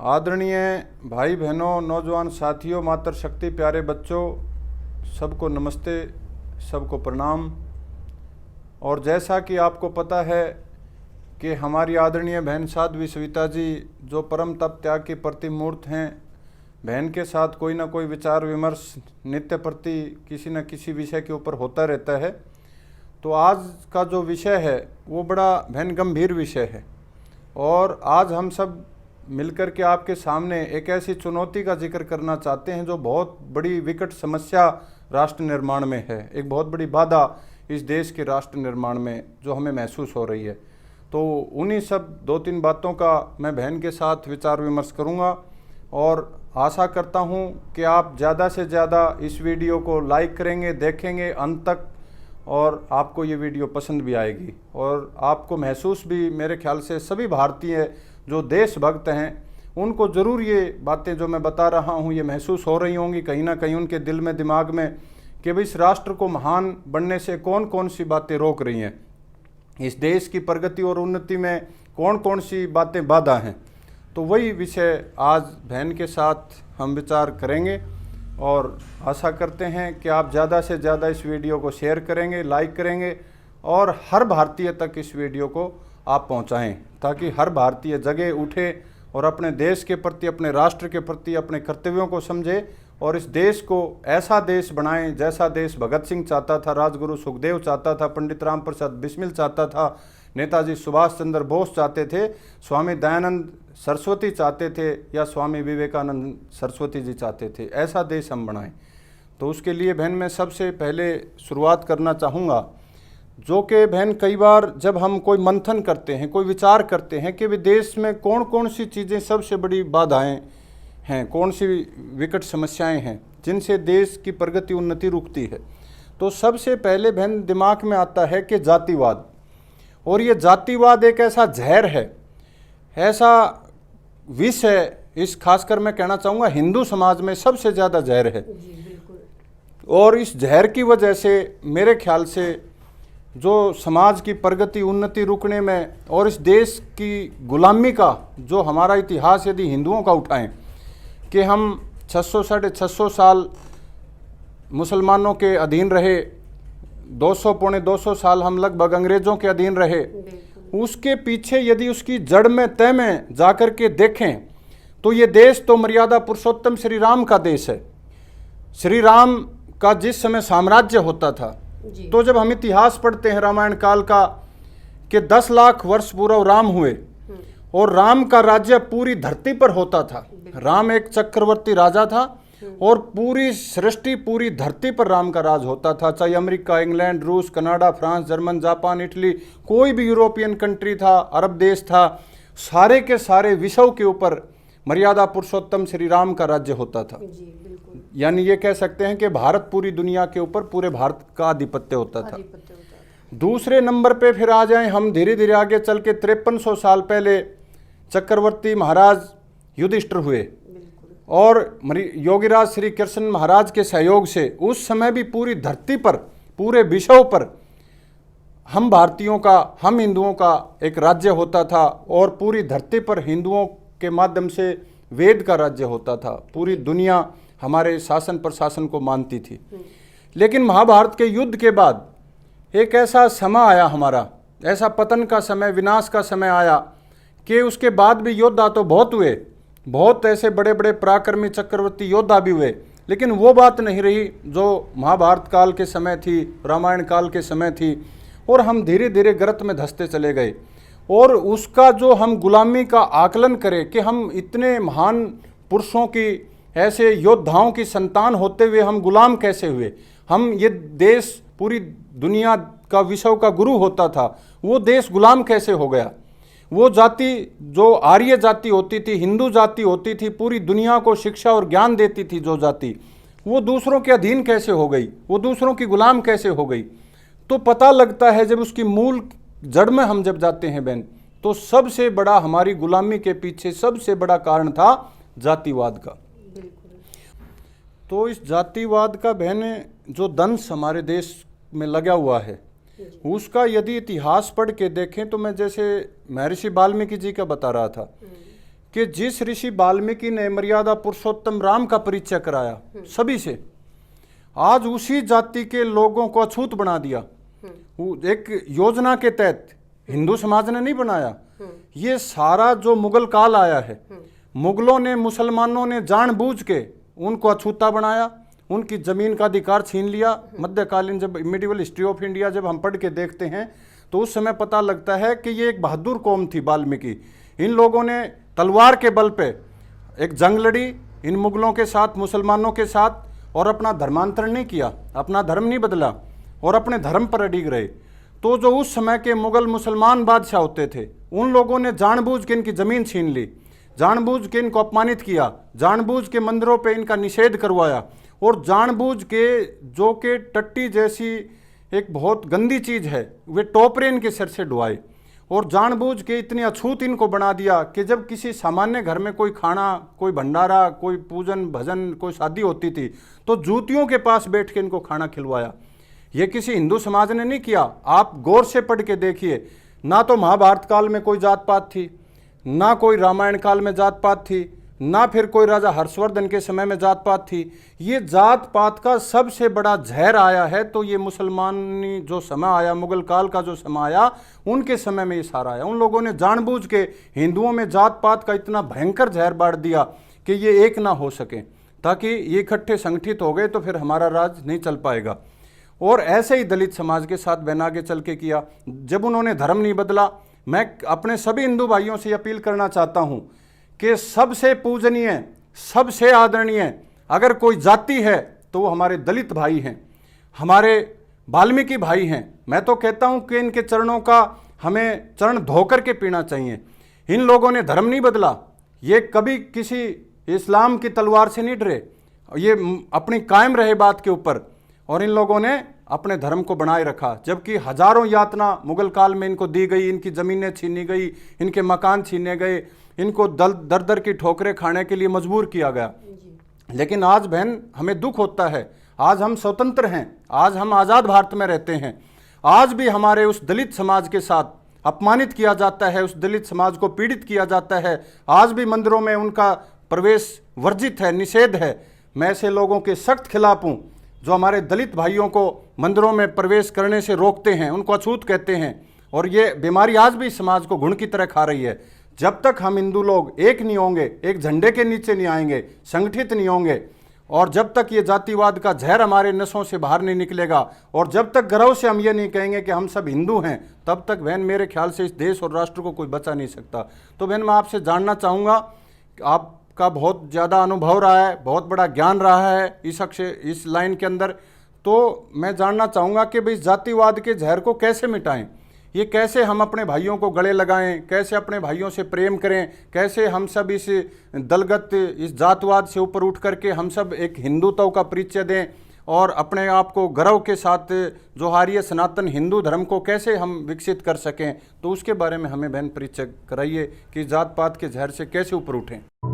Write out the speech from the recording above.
आदरणीय भाई बहनों, नौजवान साथियों, मातृशक्ति प्यारे बच्चों, सबको नमस्ते, सबको प्रणाम। और जैसा कि आपको पता है कि हमारी आदरणीय बहन साध्वी सविता जी जो परम तप त्याग की प्रतिमूर्त हैं, बहन के साथ कोई ना कोई विचार विमर्श नित्य प्रति किसी न किसी विषय के ऊपर होता रहता है। तो आज का जो विषय है वो बड़ा बहन गंभीर विषय है और आज हम सब मिलकर के आपके सामने एक ऐसी चुनौती का जिक्र करना चाहते हैं जो बहुत बड़ी विकट समस्या राष्ट्र निर्माण में है, एक बहुत बड़ी बाधा इस देश के राष्ट्र निर्माण में जो हमें महसूस हो रही है। तो उन्हीं सब दो तीन बातों का मैं बहन के साथ विचार विमर्श करूंगा और आशा करता हूं कि आप ज़्यादा से ज़्यादा इस वीडियो को लाइक करेंगे, देखेंगे अंत तक और आपको ये वीडियो पसंद भी आएगी और आपको महसूस भी, मेरे ख्याल से सभी भारतीय जो देशभक्त हैं उनको ज़रूर ये बातें जो मैं बता रहा हूँ ये महसूस हो रही होंगी कहीं ना कहीं उनके दिल में, दिमाग में, कि भाई इस राष्ट्र को महान बनने से कौन कौन सी बातें रोक रही हैं, इस देश की प्रगति और उन्नति में कौन कौन सी बातें बाधा हैं। तो वही विषय आज बहन के साथ हम विचार करेंगे और आशा करते हैं कि आप ज़्यादा से ज़्यादा इस वीडियो को शेयर करेंगे, लाइक करेंगे और हर भारतीय तक इस वीडियो को आप पहुंचाएं ताकि हर भारतीय जगे उठे और अपने देश के प्रति, अपने राष्ट्र के प्रति अपने कर्तव्यों को समझे और इस देश को ऐसा देश बनाएं जैसा देश भगत सिंह चाहता था, राजगुरु सुखदेव चाहता था, पंडित राम प्रसाद बिस्मिल चाहता था, नेताजी सुभाष चंद्र बोस चाहते थे, स्वामी दयानंद सरस्वती चाहते थे या स्वामी विवेकानंद सरस्वती जी चाहते थे। ऐसा देश हम बनाएं। तो उसके लिए बहन मैं सबसे पहले शुरुआत करना चाहूँगा, जो कि बहन कई बार जब हम कोई मंथन करते हैं, कोई विचार करते हैं कि देश में कौन कौन सी चीज़ें सबसे बड़ी बाधाएं हैं, कौन सी विकट समस्याएं हैं जिनसे देश की प्रगति उन्नति रुकती है, तो सबसे पहले बहन दिमाग में आता है कि जातिवाद। और ये जातिवाद एक ऐसा जहर है, ऐसा विष है, इस खासकर मैं कहना चाहूँगा हिंदू समाज में सबसे ज़्यादा जहर है। और इस जहर की वजह से मेरे ख्याल से जो समाज की प्रगति उन्नति रुकने में और इस देश की गुलामी का जो हमारा इतिहास यदि हिंदुओं का उठाएं कि हम 600 साढ़े 600 साल मुसलमानों के अधीन रहे, 200 पौने 200 साल हम लगभग अंग्रेज़ों के अधीन रहे, उसके पीछे यदि उसकी जड़ में तय में जाकर के देखें तो ये देश तो मर्यादा पुरुषोत्तम श्री राम का देश है। श्री राम का जिस समय साम्राज्य होता था, तो जब हम इतिहास पढ़ते हैं रामायण काल का कि 10 लाख वर्ष पूर्व राम हुए और राम का राज्य पूरी धरती पर होता था। राम एक चक्रवर्ती राजा था और पूरी सृष्टि, पूरी धरती पर राम का राज होता था। चाहे अमेरिका, इंग्लैंड, रूस, Canada, France, German, Japan, Italy, कोई भी यूरोपियन कंट्री था, अरब देश था, सारे के सारे विश्व के ऊपर मर्यादा पुरुषोत्तम श्री राम का राज्य होता था। यानी ये कह सकते हैं कि भारत पूरी दुनिया के ऊपर, पूरे भारत का आधिपत्य होता था। दूसरे नंबर पे फिर आ जाएं हम धीरे धीरे आगे चल के 5300 साल पहले चक्रवर्ती महाराज युधिष्ठिर हुए और योगीराज श्री कृष्ण महाराज के सहयोग से उस समय भी पूरी धरती पर, पूरे विश्व पर हम भारतीयों का, हम हिंदुओं का एक राज्य होता था और पूरी धरती पर हिंदुओं के माध्यम से वेद का राज्य होता था। पूरी दुनिया हमारे शासन प्रशासन को मानती थी। लेकिन महाभारत के युद्ध के बाद एक ऐसा समय आया, हमारा ऐसा पतन का समय, विनाश का समय आया कि उसके बाद भी योद्धा तो बहुत हुए, बहुत ऐसे बड़े बड़े पराक्रमी चक्रवर्ती योद्धा भी हुए, लेकिन वो बात नहीं रही जो महाभारत काल के समय थी, रामायण काल के समय थी। और हम धीरे धीरे गर्त में धंसते चले गए और उसका जो हम गुलामी का आकलन करें कि हम इतने महान पुरुषों की, ऐसे योद्धाओं की संतान होते हुए हम गुलाम कैसे हुए। हम ये देश पूरी दुनिया का, विश्व का गुरु होता था, वो देश गुलाम कैसे हो गया। वो जाति जो आर्य जाति होती थी, हिंदू जाति होती थी, पूरी दुनिया को शिक्षा और ज्ञान देती थी जो जाति, वो दूसरों के अधीन कैसे हो गई, वो दूसरों की गुलाम कैसे हो गई। तो पता लगता है जब उसकी मूल जड़ में हम जब जाते हैं बहन, तो सबसे बड़ा हमारी गुलामी के पीछे सबसे बड़ा कारण था जातिवाद का। तो इस जातिवाद का बहन जो दंश हमारे देश में लगा हुआ है, उसका यदि इतिहास पढ़ के देखें तो मैं जैसे महर्षि वाल्मीकि जी का बता रहा था कि जिस ऋषि वाल्मीकि ने मर्यादा पुरुषोत्तम राम का परिचय कराया सभी से, आज उसी जाति के लोगों को अछूत बना दिया। एक योजना के तहत हिंदू समाज ने नहीं बनाया, ये सारा जो मुगल काल आया है, मुगलों ने, मुसलमानों ने जानबूझ के उनको अछूता बनाया, उनकी जमीन का अधिकार छीन लिया। मध्यकालीन जब मिडिवल हिस्ट्री ऑफ इंडिया जब हम पढ़ के देखते हैं तो उस समय पता लगता है कि ये एक बहादुर कौम थी वाल्मीकि। इन लोगों ने तलवार के बल पे एक जंग लड़ी इन मुगलों के साथ, मुसलमानों के साथ, और अपना धर्मांतरण नहीं किया, अपना धर्म नहीं बदला और अपने धर्म पर अडिग रहे। तो जो उस समय के मुगल मुसलमान बादशाह होते थे, उन लोगों ने जानबूझ के इनकी ज़मीन छीन ली, जानबूझ के इनको अपमानित किया, जानबूझ के मंदिरों पे इनका निषेध करवाया, और जानबूझ के जो कि टट्टी जैसी एक बहुत गंदी चीज़ है वे टोपरे इनके सिर से डुआए, और जानबूझ के इतनी अछूत इनको बना दिया कि जब किसी सामान्य घर में कोई खाना, कोई भंडारा, कोई पूजन भजन, कोई शादी होती थी तो जूतियों के पास बैठ के इनको खाना खिलवाया। ये किसी हिंदू समाज ने नहीं किया। आप गौर से पढ़ के देखिए, ना तो महाभारत काल में कोई जात पात थी, ना कोई रामायण काल में जात पात थी, ना फिर कोई राजा हर्षवर्धन के समय में जात पात थी। ये जात पात का सबसे बड़ा जहर आया है तो ये मुसलमानी जो समय आया, मुगल काल का जो समय आया, उनके समय में ये सारा आया। उन लोगों ने जानबूझ के हिंदुओं में जात पात का इतना भयंकर जहर बांट दिया कि ये एक ना हो सके, ताकि ये इकट्ठे संगठित हो गए तो फिर हमारा राज नहीं चल पाएगा। और ऐसे ही दलित समाज के साथ बहन आगे चल के किया। जब उन्होंने धर्म नहीं बदला, मैं अपने सभी हिंदू भाइयों से अपील करना चाहता हूं कि सबसे पूजनीय, सबसे आदरणीय अगर कोई जाति है तो वो हमारे दलित भाई हैं, हमारे वाल्मीकि भाई हैं। मैं तो कहता हूं कि इनके चरणों का हमें चरण धोकर के पीना चाहिए। इन लोगों ने धर्म नहीं बदला, ये कभी किसी इस्लाम की तलवार से नहीं डरे, ये अपनी कायम रहे बात के ऊपर, और इन लोगों ने अपने धर्म को बनाए रखा। जबकि हजारों यातना मुगल काल में इनको दी गई, इनकी ज़मीनें छीनी गई, इनके मकान छीने गए, इनको दर दर की ठोकरें खाने के लिए मजबूर किया गया। लेकिन आज बहन हमें दुख होता है, आज हम स्वतंत्र हैं, आज हम आज़ाद भारत में रहते हैं, आज भी हमारे उस दलित समाज के साथ अपमानित किया जाता है, उस दलित समाज को पीड़ित किया जाता है। आज भी मंदिरों में उनका प्रवेश वर्जित है, निषेध है। मैं ऐसे लोगों के सख्त खिलाफ हूँ जो हमारे दलित भाइयों को मंदिरों में प्रवेश करने से रोकते हैं, उनको अछूत कहते हैं। और ये बीमारी आज भी समाज को घुन की तरह खा रही है। जब तक हम हिंदू लोग एक नहीं होंगे, एक झंडे के नीचे नहीं आएंगे, संगठित नहीं होंगे, और जब तक ये जातिवाद का जहर हमारे नसों से बाहर नहीं निकलेगा, और जब तक गर्व से हम ये नहीं कहेंगे कि हम सब हिंदू हैं, तब तक बहन मेरे ख्याल से इस देश और राष्ट्र को कोई बचा नहीं सकता। तो बहन मैं आपसे जानना चाहूँगा, आपका बहुत ज़्यादा अनुभव रहा है, बहुत बड़ा ज्ञान रहा है इस लाइन के अंदर, तो मैं जानना चाहूँगा कि भाई जातिवाद के जहर को कैसे मिटाएं, ये कैसे हम अपने भाइयों को गले लगाएं, कैसे अपने भाइयों से प्रेम करें, कैसे हम सब इस दलगत, इस जातवाद से ऊपर उठ करके हम सब एक हिंदुत्व का परिचय दें, और अपने आप को गर्व के साथ जो हारिय सनातन हिंदू धर्म को कैसे हम विकसित कर सकें। तो उसके बारे में हमें बहन परिचय कराइए कि जात पात के जहर से कैसे ऊपर उठें।